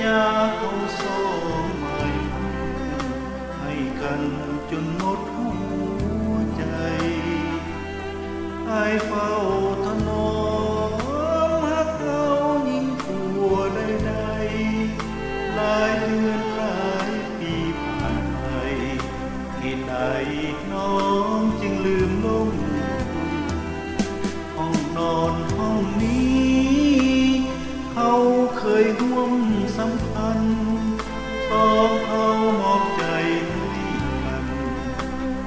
ญาเอาสองใหม่ให้กันจนหมดหัวใจไอ้เฝ้าถนอมหักเขายิ่งผัวใดๆหลายเดือนหลายปีผ่านไปเหตุใดน้องจึงลืมลงห้องนอนห้องนี้เขาเคยร่วมสัมพันธ์สองเขามอบใจให้กัน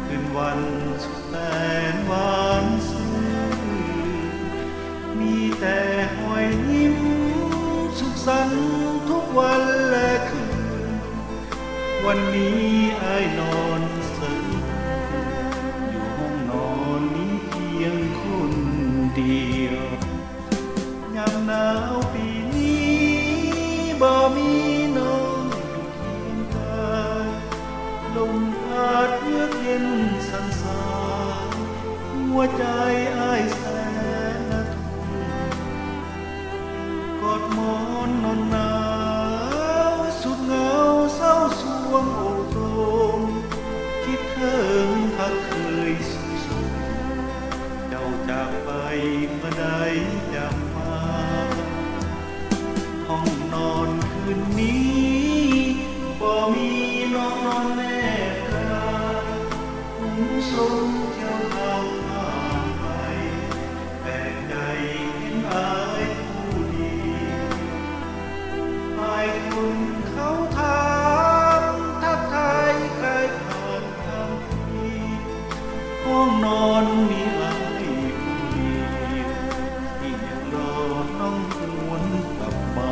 คืนวันสุดแสนหวานซื่อมีแต่หอยยิ้มสุขสันต์ทุกวันและคืนวันนี้อ้ายนอนซึ้งอยู่ห้องนอนนี้เพียงคนเดียวยามหนาวปีนี้บ่มีน้องอยู่เคียงกายลมพัดเยือกเย็นสั่นสายหัวใจอ้ายแสนละทุกข์กอดหมอนนอนหนาวสุดเหงาเศร้าสวงอกตรงคิดถึงหักเคยสุขสุขเจ้าจากไปเมื่อใดจำมาห้องนอนคืนนี้บ่มีน้องนอนแนบกายหุ้มสมเที่ยวข้ามผ่านไปแปลกใจเห็นอายผู้ดีอายคนเขาถามทักทายใครผ่านทางที่ห้องนอนมีอายผู้เดียวที่ยังรอน้องหวนกลับมา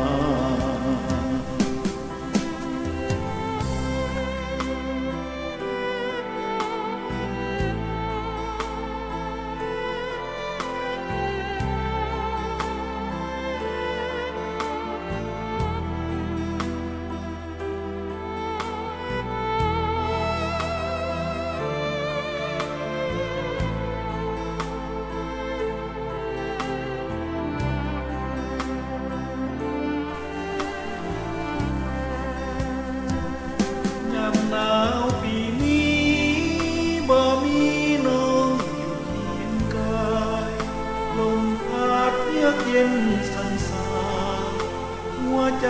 ยามหนาวปีนี้บ่มีน้องอยู่เคียงกายลมพัดเยือกเย็นสั่นสายหัวใจ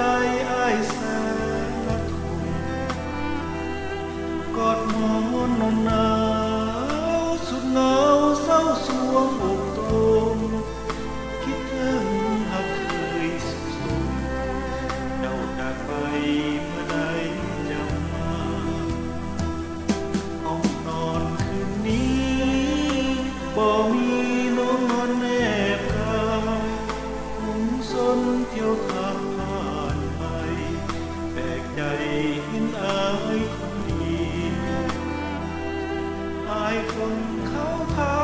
อ้ายแสนละทุกข์กอดหมอนนอนหนาวสุดเหงาเศร้าสวงอกตรงคิดถึงหักเคยสุขสมเจ้าจากไปเมื่อใดจำมาห้องนอนคืนนี้บ่มีน้องนอนแนบกายหุ้มสนเที่ยวข้ามผ่านไปแปลกใจเห็นอายคนดีอายคนเขาทา